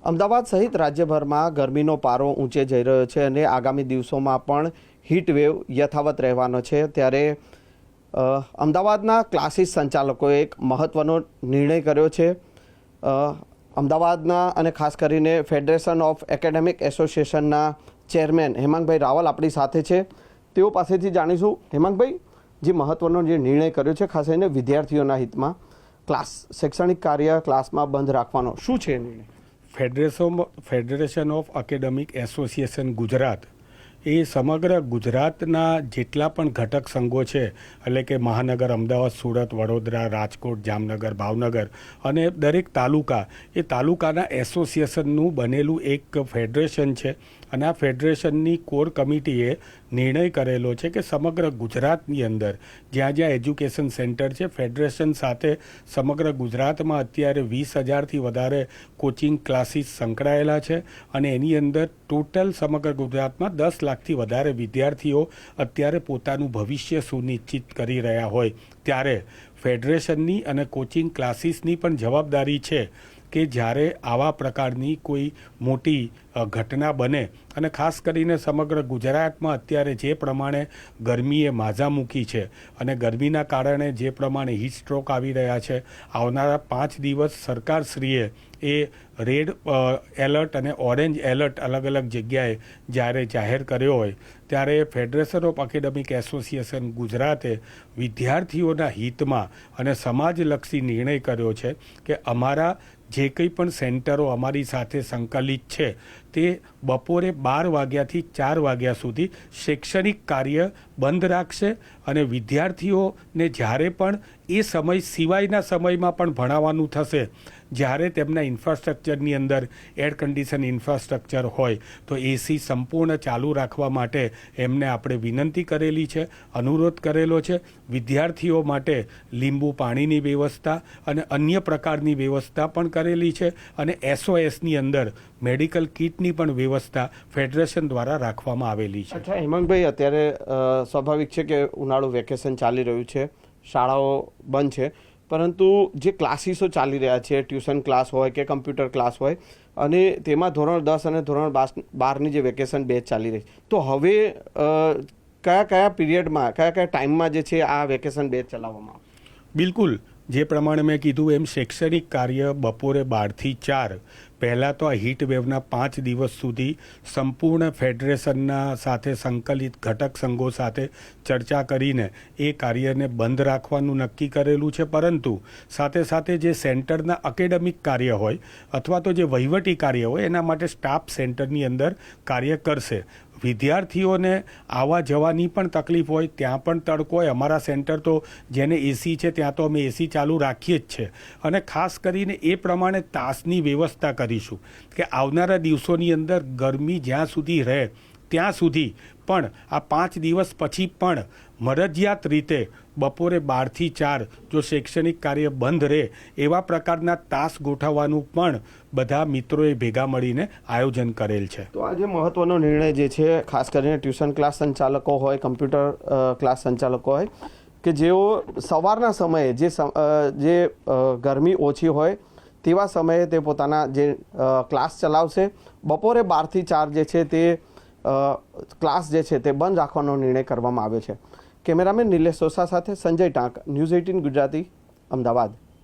અમદાવાદ સહિત રાજ્યભરમાં ગરમીનો પારો ઊંચે જઈ રહ્યો છે અને આગામી દિવસોમાં પણ હીટ વેવ યથાવત રહેવાનો છે। ત્યારે અમદાવાદના ક્લાસીસ સંચાલકોએ એક મહત્વનો નિર્ણય કર્યો છે। અમદાવાદના અને ખાસ કરીને ફેડરેશન ઓફ એકેડેમિક એસોસિએશનના ચેરમેન હેમાંગભાઈ રાવલ આપણી સાથે છે। તેઓ પાસેથી જાણીશું, હેમાંગભાઈ, જે મહત્વનો જે નિર્ણય કર્યો છે ખાસ કરીને વિદ્યાર્થીઓના હિતમાં ક્લાસ શૈક્ષણિક કાર્ય ક્લાસમાં બંધ રાખવાનો, શું છે નિર્ણય? Federation of academic association Gujarat એ સમગ્ર ગુજરાતના જેટલા પણ ઘટક સંઘો છે, એટલે કે મહાનગર અમદાવાદ, સુરત, વડોદરા, રાજકોટ, જામનગર, ભાવનગર અને દરેક તાલુકા, એ તાલુકાના એસોસિએશનનું બનેલું એક ફેડરેશન છે। અને આ ફેડરેશનની કોર કમિટીએ નિર્ણય કરેલો છે કે સમગ્ર ગુજરાતની અંદર જ્યાં જ્યાં એજ્યુકેશન સેન્ટર છે, ફેડરેશન સાથે સમગ્ર ગુજરાતમાં અત્યારે 20,000થી વધારે કોચિંગ ક્લાસીસ સંકળાયેલા છે અને એની અંદર ટોટલ સમગ્ર ગુજરાતમાં 10 લાખથી વધારે વિદ્યાર્થીઓ અત્યારે પોતાનું ભવિષ્ય સુનિશ્ચિત કરી રહ્યા હોય ત્યારે ફેડરેશનની અને કોચિંગ ક્લાસીસની પણ જવાબદારી છે કે જ્યારે આવા પ્રકારની કોઈ મોટી ઘટના બને અને ખાસ કરીને સમગ્ર ગુજરાતમાં અત્યારે જે પ્રમાણે ગરમીએ માઝા મૂકી છે અને ગરમીના કારણે જે પ્રમાણે હીટ સ્ટ્રોક આવી રહ્યા છે, આવનારા 5 દિવસ સરકારશ્રીએ એ રેડ એલર્ટ અને ઓરેન્જ એલર્ટ અલગ અલગ જગ્યાએ જ્યારે જાહેર કર્યો હોય ત્યારે ફેડરેશન ઓફ એકેડેમિક એસોસિએશન ગુજરાતે વિદ્યાર્થીઓના હિતમાં અને સમાજલક્ષી નિર્ણય કર્યો છે કે અમારા જે કંઈ પણ સેન્ટરો અમારી સાથે સંકલિત છે તે બપોરે 12 વાગ્યાથી 4 વાગ્યા સુધી શૈક્ષણિક કાર્ય બંધ રાખશે અને વિદ્યાર્થીઓને જ્યારે પણ એ સમય સિવાયના સમયમાં પણ ભણાવવાનું થશે, જ્યારે તેમના ઇન્ફ્રાસ્ટ્રક્ચરની અંદર એર કન્ડિશન ઇન્ફ્રાસ્ટ્રક્ચર હોય તો એસી સંપૂર્ણ ચાલુ રાખવા માટે એમને આપણે વિનંતી કરેલી છે, અનુરોધ કરેલો છે। વિદ્યાર્થીઓ માટે લીંબુ પાણીની વ્યવસ્થા અને અન્ય પ્રકારની વ્યવસ્થા પણ કરેલી છે અને એસઓએસની અંદર મેડિકલ કિટની પણ વ્યવસ્થા ફેડરેશન દ્વારા રાખવામાં આવેલી છે। અચ્છા હેમાંગભાઈ, અત્યારે સ્વાભાવિક છે કે ઉનાળુ વેકેશન ચાલી રહ્યું છે, શાળાઓ બંધ છે, પરંતુ જે ક્લાસીસો ચાલી રહ્યા છે, ટ્યુશન ક્લાસ હોય કે કમ્પ્યુટર ક્લાસ હોય, અને તેમાં ધોરણ 10 અને ધોરણ 12ની જે વેકેશન બેચ ચાલી રહી છે, તો હવે કયા પીરિયડમાં કયા ટાઈમમાં જે છે આ વેકેશન બેચ ચલાવવામાં આવે? બિલકુલ, જે પ્રમાણે મેં કીધું એમ શૈક્ષણિક કાર્ય બપોરે 12થી 4 પહેલાં તો આ હીટ વેવના 5 દિવસ સુધી સંપૂર્ણ ફેડરેશનના સાથે સંકલિત ઘટક સંઘો સાથે ચર્ચા કરીને એ કાર્યને બંધ રાખવાનું નક્કી કરેલું છે, પરંતુ સાથે સાથે જે સેન્ટરના એકેડેમિક કાર્ય હોય અથવા તો જે વહીવટી કાર્ય હોય એના માટે સ્ટાફ સેન્ટરની અંદર કાર્ય કરશે। વિદ્યાર્થીઓને આવવા જવાની પણ તકલીફ હોય, ત્યાં પણ તડકો હોય, અમારા સેન્ટર તો જેને એસી છે ત્યાં તો અમે એસી ચાલુ રાખીએ જ છે અને ખાસ કરીને એ પ્રમાણે તાસની વ્યવસ્થા કરીશું કે આવનારા દિવસોની અંદર ગરમી જ્યાં સુધી રહે ત્યાં સુધી પણ આ 5 દિવસ પછી પણ મરજિયાત રીતે બપોરે 12થી 4 જો શૈક્ષણિક કાર્ય બંધ રહે એવા પ્રકારના તાસ ગોઠવવાનું પણ બધા મિત્રોએ ભેગા મળીને આયોજન કરેલ છે। તો આ જે મહત્વનો નિર્ણય જે છે, ખાસ કરીને ટ્યુશન ક્લાસ સંચાલકો હોય, કમ્પ્યુટર ક્લાસ સંચાલકો હોય, કે જેઓ સવારના સમયે જે ગરમી ઓછી હોય તેવા સમયે તે પોતાના જે ક્લાસ ચલાવશે, બપોરે 12થી 4 જે છે તે ક્લાસ જે છે તે બંધ રાખવાનો નિર્ણય કરવામાં આવ્યો છે। કેમેરામેન નિલેશ સોસા સાથે સંજય ટાંક, ન્યૂઝ 18 ગુજરાતી, અમદાવાદ।